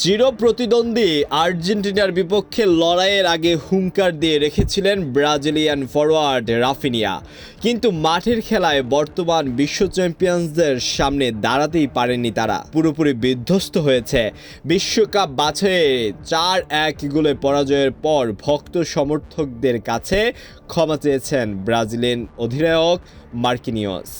চিরপ্রতিদ্বন্দ্বী আর্জেন্টিনার বিপক্ষে লড়াইয়ের আগে হুঙ্কার দিয়ে রেখেছিলেন ব্রাজিলিয়ান ফরোয়ার্ড রাফিনিয়া, কিন্তু মাঠের খেলায় বর্তমান বিশ্ব চ্যাম্পিয়নসদের সামনে দাঁড়াতেই পারেনি তারা। পুরোপুরি বিধ্বস্ত হয়েছে। বিশ্বকাপ বাছাইয়ে 4-1 গোলে পরাজয়ের পর ভক্ত সমর্থকদের কাছে ক্ষমা চেয়েছেন ব্রাজিলিয়ান অধিনায়ক মার্কিনিওস।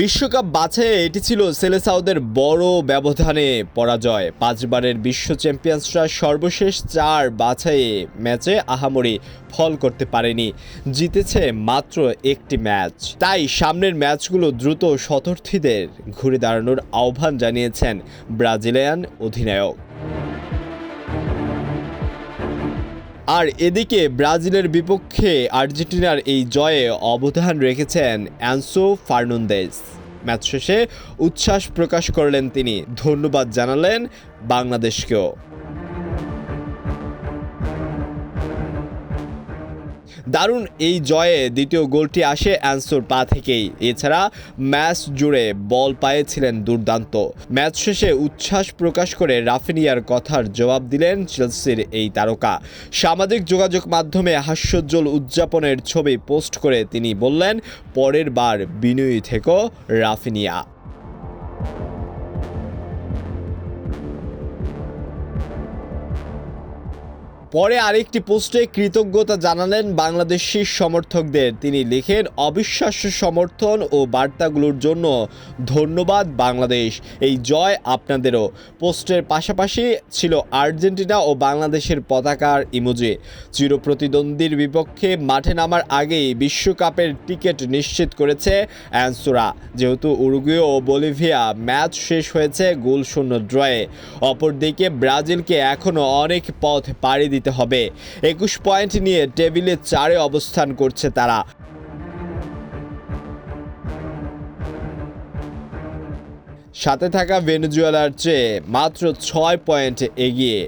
বিশ্বকাপ বাছাইয়ে এটি ছিল সেলেসাওদের বড় ব্যবধানে পরাজয়। 5 বারের বিশ্ব চ্যাম্পিয়নসরা সর্বশেষ 4 বাছাইয়ে ম্যাচে আহামরি ফল করতে পারেনি, জিতেছে মাত্র একটি ম্যাচ। তাই সামনের ম্যাচগুলো দ্রুত শতার্থীদের ঘুরে দাঁড়ানোর আহ্বান জানিয়েছেন ব্রাজিলিয়ান অধিনায়ক। আর এদিকে ব্রাজিলের বিপক্ষে আর্জেন্টিনার এই জয়ে অবদান রেখেছেন এনসো ফার্নান্দেজ। ম্যাচ শেষে উচ্ছ্বাস প্রকাশ করলেন তিনি, ধন্যবাদ জানালেন বাংলাদেশকেও। দারুণ এই জয়ে দ্বিতীয় গোলটি আসে এনসোর পা থেকেই। এছাড়া ম্যাচ জুড়ে বল পায়ে ছিলেন দুর্দান্ত। ম্যাচ শেষে উচ্ছ্বাস প্রকাশ করে রাফিনিয়ার কথার জবাব দিলেন চেলসির এই তারকা। সামাজিক যোগাযোগ মাধ্যমে হাস্যোজ্জ্বল উদযাপনের ছবি পোস্ট করে তিনি বললেন, পরের বার বিনয়ী থেকো রাফিনিয়া। পরে আরেকটি পোস্টে কৃতজ্ঞতা জানালেন বাংলাদেশি সমর্থকদের। তিনি লিখেন, অবিশ্বাস্য সমর্থন ও বার্তাগুলোর জন্য ধন্যবাদ বাংলাদেশ, এই জয় আপনাদেরও। পোস্টের পাশাপাশি ছিল আর্জেন্টিনা ও বাংলাদেশের পতাকার ইমোজি। চিরপ্রতিদ্বন্দ্বীর বিপক্ষে মাঠে নামার আগেই বিশ্বকাপের টিকিট নিশ্চিত করেছে অ্যানসোরা। যেহেতু উরুগুয়ে ও বলিভিয়া ম্যাচ শেষ হয়েছে গোলশূন্য ড্রয়ে, অপরদিকে ব্রাজিলকে এখনও অনেক পথ পাড়ি দিতে হবে। 21 পয়েন্ট নিয়ে টেবিলে 4-এ অবস্থান করছে তারা। সাথে থাকা ভেনেজুয়েলার চেয়ে মাত্র 6 পয়েন্ট এগিয়ে।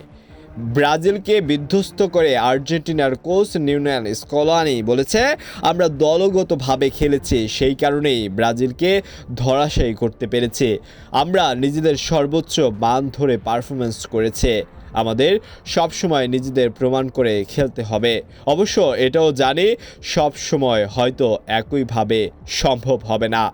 ব্রাজিলকে বিধ্বস্ত করে আর্জেন্টিনার কোচ নিউনেল স্কলানি বলেছে, আমরা দলগতভাবে খেলেছি, সেই কারণেই ব্রাজিলকে ধরাশায়ী করতে পেরেছি। আমরা নিজেদের সর্বোচ্চ মান ধরে পারফরমেন্স করেছে। আমাদের সবসময় নিজেদের প্রমাণ করে খেলতে হবে। অবশ্য এটাও জানি সব সময় হয়তো একইভাবে সম্ভব হবে না।